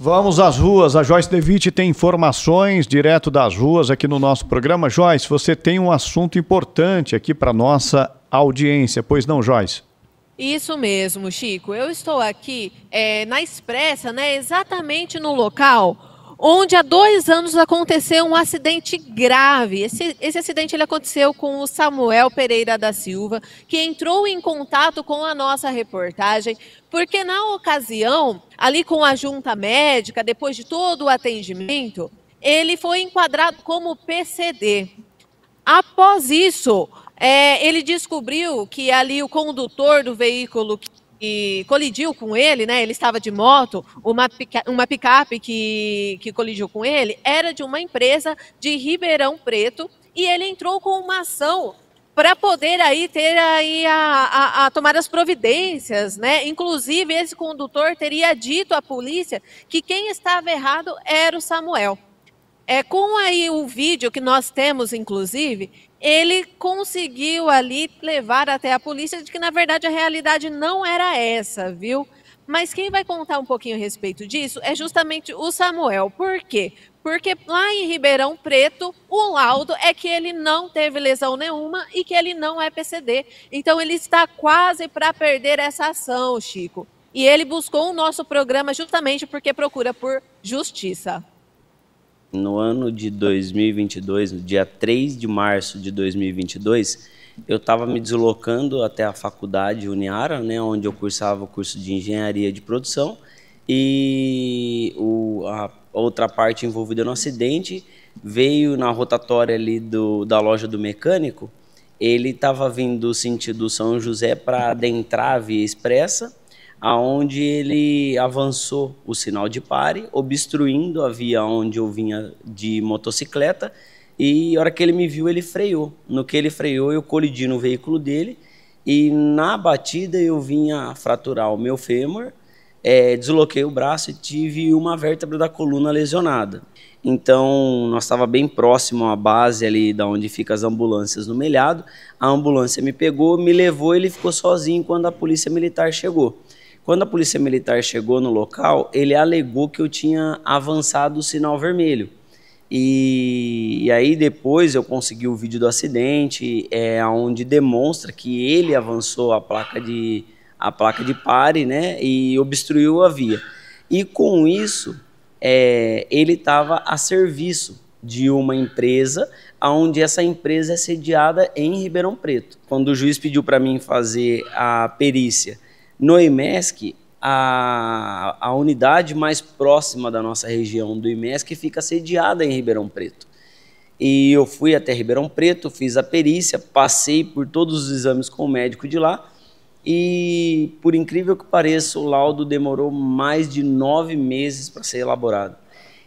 Vamos às ruas. A Joyce DeWitt tem informações direto das ruas aqui no nosso programa. Joyce, você tem um assunto importante aqui para nossa audiência. Pois não, Joyce? Isso mesmo, Chico. Eu estou aqui na Expressa, né, exatamente no local onde há 2 anos aconteceu um acidente grave. Esse acidente ele aconteceu com o Samuel Pereira da Silva, que entrou em contato com a nossa reportagem, porque na ocasião, ali com a junta médica, depois de todo o atendimento, ele foi enquadrado como PCD. Após isso, ele descobriu que ali o condutor do veículo que colidiu com ele, né? Ele estava de moto, uma picape que colidiu com ele, era de uma empresa de Ribeirão Preto, e ele entrou com uma ação para poder aí ter aí a tomar as providências, né? Inclusive, esse condutor teria dito à polícia que quem estava errado era o Samuel. Com aí o vídeo que nós temos, inclusive, ele conseguiu ali levar até a polícia de que, na verdade, a realidade não era essa, viu? Mas quem vai contar um pouquinho a respeito disso é justamente o Samuel. Por quê? Porque lá em Ribeirão Preto, o laudo é que ele não teve lesão nenhuma e que ele não é PCD. Então, ele está quase para perder essa ação, Chico. E ele buscou o nosso programa justamente porque procura por justiça. No ano de 2022, no dia 3 de março de 2022, eu estava me deslocando até a faculdade Uniara, né, onde eu cursava o curso de Engenharia de Produção, e a outra parte envolvida no acidente veio na rotatória ali da loja do mecânico. Ele estava vindo sentido São José para adentrar a via expressa, aonde ele avançou o sinal de pare, obstruindo a via onde eu vinha de motocicleta, e a hora que ele me viu, ele freou. No que ele freou, eu colidi no veículo dele, e na batida eu vinha fraturar o meu fêmur, desloquei o braço e tive uma vértebra da coluna lesionada. Então, nós estava bem próximo à base ali da onde ficam as ambulâncias no Melhado. A ambulância me pegou, me levou, ele ficou sozinho quando a polícia militar chegou. Quando a polícia militar chegou no local, ele alegou que eu tinha avançado o sinal vermelho. E aí depois eu consegui o vídeo do acidente, onde demonstra que ele avançou a placa de pare, né, e obstruiu a via. E com isso, ele estava a serviço de uma empresa, onde essa empresa é sediada em Ribeirão Preto. Quando o juiz pediu para mim fazer a perícia no IMESC, a unidade mais próxima da nossa região do IMESC fica sediada em Ribeirão Preto. E eu fui até Ribeirão Preto, fiz a perícia, passei por todos os exames com o médico de lá, e por incrível que pareça, o laudo demorou mais de 9 meses para ser elaborado.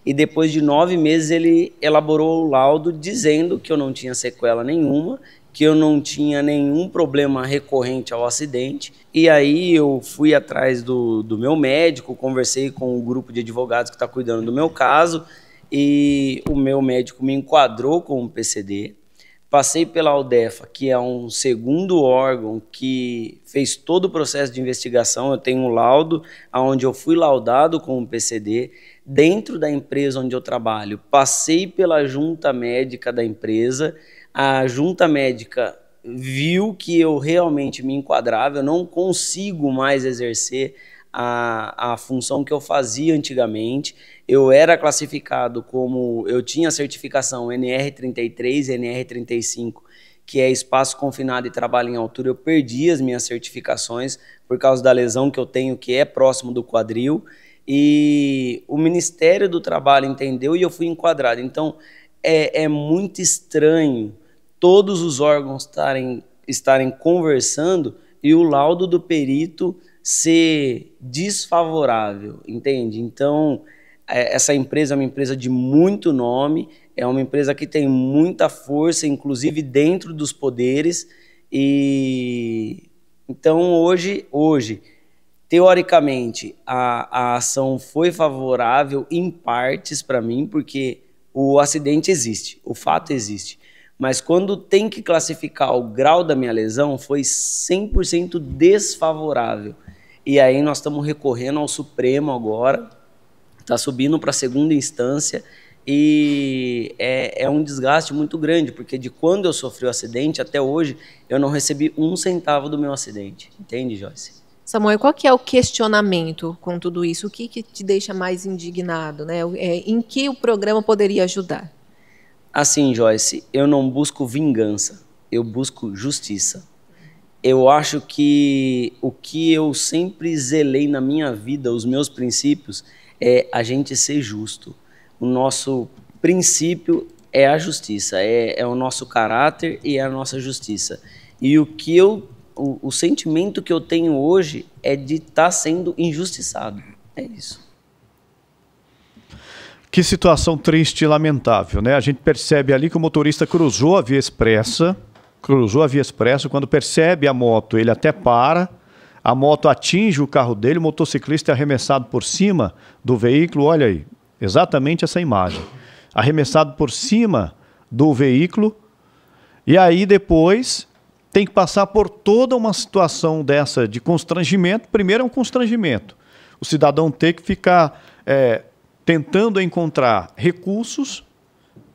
E depois de 9 meses ele elaborou o laudo dizendo que eu não tinha sequela nenhuma, que eu não tinha nenhum problema recorrente ao acidente. E aí eu fui atrás do meu médico, conversei com o grupo de advogados que está cuidando do meu caso, e o meu médico me enquadrou como PCD. Passei pela Aldefa, que é um segundo órgão que fez todo o processo de investigação. Eu tenho um laudo onde eu fui laudado como PCD. Dentro da empresa onde eu trabalho, passei pela junta médica da empresa. A junta médica viu que eu realmente me enquadrava, eu não consigo mais exercer a função que eu fazia antigamente. Eu era classificado como, eu tinha certificação NR33, NR35, que é espaço confinado e trabalho em altura. Eu perdi as minhas certificações por causa da lesão que eu tenho, que é próximo do quadril, e o Ministério do Trabalho entendeu e eu fui enquadrado. Então, é muito estranho todos os órgãos estarem conversando e o laudo do perito ser desfavorável, entende? Então, essa empresa é uma empresa de muito nome, é uma empresa que tem muita força, inclusive dentro dos poderes, e então hoje teoricamente, a ação foi favorável em partes para mim, porque o acidente existe, o fato existe. Mas quando tem que classificar o grau da minha lesão, foi 100% desfavorável. E aí nós estamos recorrendo ao Supremo agora, está subindo para a segunda instância e é um desgaste muito grande, porque de quando eu sofri o acidente até hoje, eu não recebi 1 centavo do meu acidente. Entende, Joyce? Samuel, qual que é o questionamento com tudo isso? O que te deixa mais indignado, né? Em que o programa poderia ajudar? Assim, Joyce, eu não busco vingança, eu busco justiça. Eu acho que o que eu sempre zelei na minha vida, os meus princípios, é a gente ser justo. O nosso princípio é a justiça, é o nosso caráter e é a nossa justiça. E o sentimento que eu tenho hoje é de estar sendo injustiçado. É isso. Que situação triste e lamentável, né? A gente percebe ali que o motorista cruzou a via expressa, quando percebe a moto, ele até para, a moto atinge o carro dele, o motociclista é arremessado por cima do veículo, olha aí, exatamente essa imagem, arremessado por cima do veículo, e aí depois tem que passar por toda uma situação dessa de constrangimento. Primeiro é um constrangimento, o cidadão ter que ficar tentando encontrar recursos,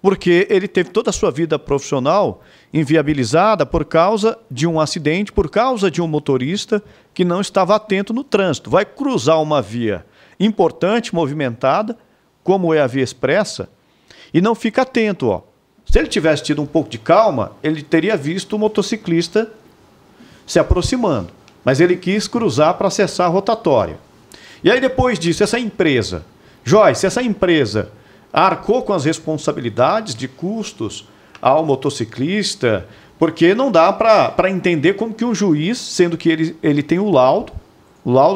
porque ele teve toda a sua vida profissional inviabilizada por causa de um acidente, por causa de um motorista que não estava atento no trânsito. Vai cruzar uma via importante, movimentada, como é a via expressa, e não fica atento, ó. Se ele tivesse tido um pouco de calma, ele teria visto o motociclista se aproximando, mas ele quis cruzar para acessar a rotatória. E aí depois disso, essa empresa, Joyce, essa empresa arcou com as responsabilidades de custos ao motociclista, porque não dá para entender como que um juiz, sendo que ele tem o laudo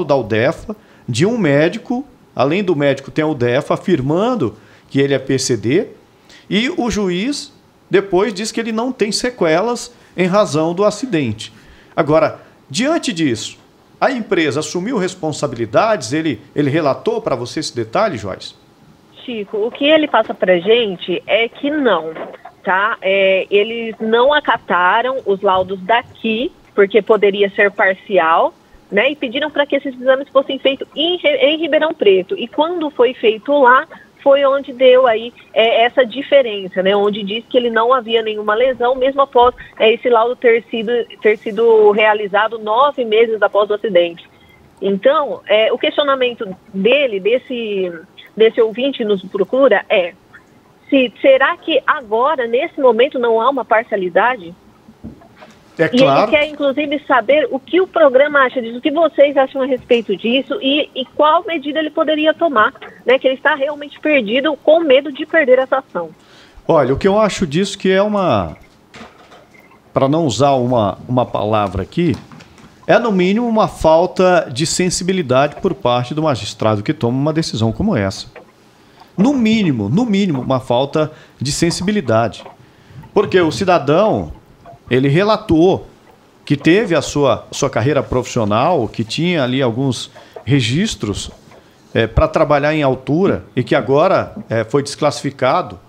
da UDEFA, de um médico, além do médico tem a UDEFA afirmando que ele é PCD, e o juiz depois diz que ele não tem sequelas em razão do acidente. Agora, diante disso, a empresa assumiu responsabilidades, ele relatou para você esse detalhe, Joyce? Chico, o que ele passa para a gente é que não, tá? Eles não acataram os laudos daqui, porque poderia ser parcial, né? E pediram para que esses exames fossem feitos em Ribeirão Preto. E quando foi feito lá, foi onde deu aí essa diferença, né? Onde diz que ele não havia nenhuma lesão, mesmo após esse laudo ter sido realizado 9 meses após o acidente. Então, o questionamento dele, desse ouvinte nos procura será que agora, nesse momento, não há uma parcialidade? É claro. E ele quer, inclusive, saber o que o programa acha disso, o que vocês acham a respeito disso e qual medida ele poderia tomar, né? Que ele está realmente perdido, com medo de perder essa ação. Olha, o que eu acho disso que é para não usar uma palavra aqui, é no mínimo uma falta de sensibilidade por parte do magistrado que toma uma decisão como essa. No mínimo, uma falta de sensibilidade. Porque o cidadão, ele relatou que teve a sua carreira profissional, que tinha ali alguns registros para trabalhar em altura e que agora foi desclassificado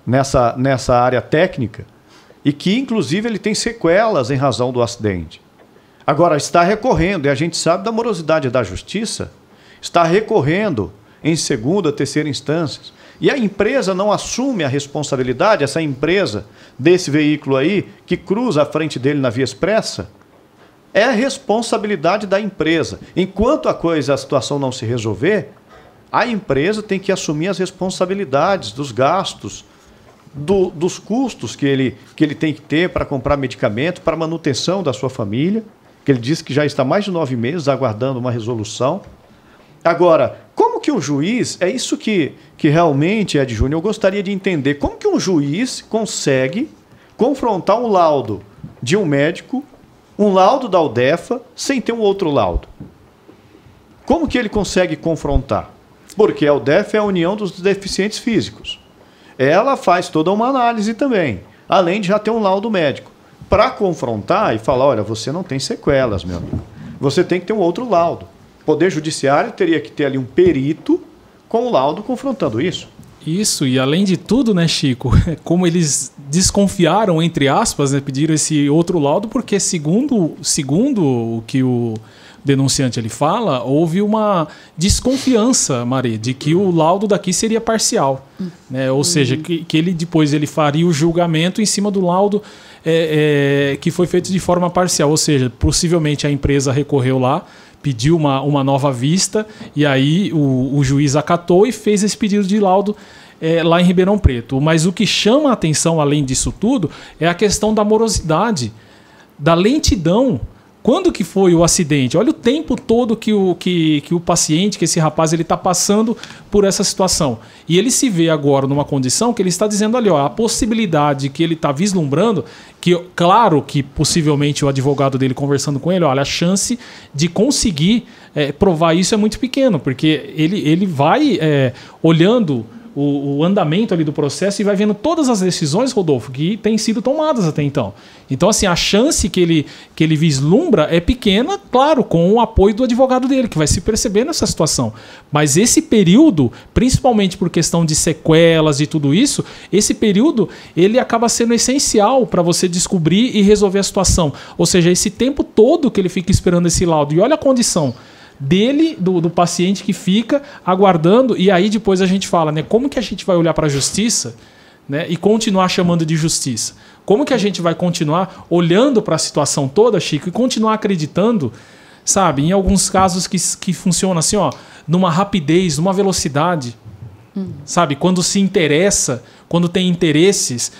nessa área técnica e que, inclusive, ele tem sequelas em razão do acidente. Agora, está recorrendo, e a gente sabe da morosidade da justiça, está recorrendo em segunda, terceira instâncias. E a empresa não assume a responsabilidade, essa empresa desse veículo aí, que cruza a frente dele na via expressa, é a responsabilidade da empresa. Enquanto a situação não se resolver, a empresa tem que assumir as responsabilidades dos gastos, dos custos que ele tem que ter para comprar medicamento, para manutenção da sua família, que ele disse que já está mais de 9 meses aguardando uma resolução. Agora, como que um juiz, é isso que realmente, Ed Júnior, eu gostaria de entender, como que um juiz consegue confrontar um laudo de um médico, um laudo da UDEFA, sem ter um outro laudo? Como que ele consegue confrontar? Porque a UDEFA é a União dos Deficientes Físicos. Ela faz toda uma análise também, além de já ter um laudo médico, para confrontar e falar, olha, você não tem sequelas, meu amigo. Você tem que ter um outro laudo. O Poder Judiciário teria que ter ali um perito com o laudo confrontando isso. Isso, e além de tudo, né, Chico, como eles desconfiaram, entre aspas, né, pediram esse outro laudo, porque segundo o que o denunciante ele fala, houve uma desconfiança, Mari, de que o laudo daqui seria parcial. Né? Ou seja, que ele depois ele faria o julgamento em cima do laudo que foi feito de forma parcial. Ou seja, possivelmente a empresa recorreu lá, pediu uma nova vista, e aí o juiz acatou e fez esse pedido de laudo lá em Ribeirão Preto. Mas o que chama a atenção, além disso tudo, é a questão da morosidade, da lentidão. Quando que foi o acidente? Olha o tempo todo que o paciente, que esse rapaz, ele está passando por essa situação. E ele se vê agora numa condição que ele está dizendo ali, ó, a possibilidade que ele está vislumbrando, que claro que possivelmente o advogado dele conversando com ele, olha, a chance de conseguir provar isso é muito pequeno, porque ele vai olhando o andamento ali do processo e vai vendo todas as decisões, Rodolfo, que têm sido tomadas até então. Então, assim, a chance que ele vislumbra é pequena, claro, com o apoio do advogado dele, que vai se perceber nessa situação. Mas esse período, principalmente por questão de sequelas e tudo isso, esse período, ele acaba sendo essencial para você descobrir e resolver a situação. Ou seja, esse tempo todo que ele fica esperando esse laudo. E olha a condição dele, do paciente que fica aguardando, e aí depois a gente fala, né, como que a gente vai olhar para a justiça, né, e continuar chamando de justiça? Como que a gente vai continuar olhando para a situação toda, Chico, e continuar acreditando, sabe, em alguns casos que funciona assim, ó, numa rapidez, numa velocidade, sabe, quando se interessa, quando tem interesses,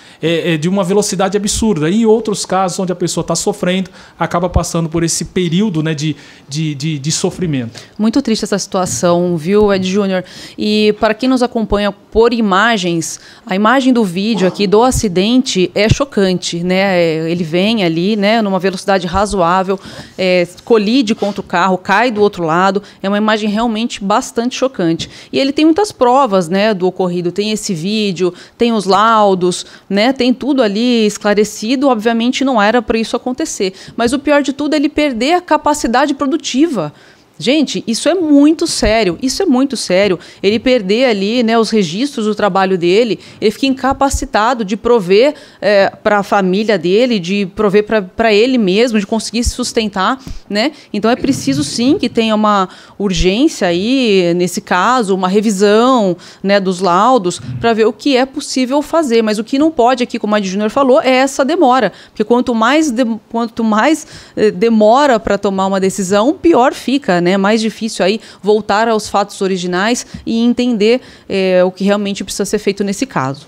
de uma velocidade absurda. E em outros casos, onde a pessoa está sofrendo, acaba passando por esse período, né, de sofrimento. Muito triste essa situação, viu, Ed Júnior? E para quem nos acompanha por imagens, a imagem do vídeo aqui do acidente é chocante, né? Ele vem ali, né, numa velocidade razoável, colide contra o carro, cai do outro lado. É uma imagem realmente bastante chocante. E ele tem muitas provas, né, do ocorrido. Tem esse vídeo, tem os laudos, né? Tem tudo ali esclarecido. Obviamente não era para isso acontecer. Mas o pior de tudo é ele perder a capacidade produtiva. Gente, isso é muito sério, Ele perder ali, né, os registros do trabalho dele, ele fica incapacitado de prover para a família dele, de prover para ele mesmo, de conseguir se sustentar, né? Então é preciso sim que tenha uma urgência aí, nesse caso, uma revisão, né, dos laudos, para ver o que é possível fazer. Mas o que não pode aqui, como a Ed Júnior falou, é essa demora. Porque quanto mais demora para tomar uma decisão, pior fica, né? Mais difícil aí voltar aos fatos originais e entender o que realmente precisa ser feito nesse caso.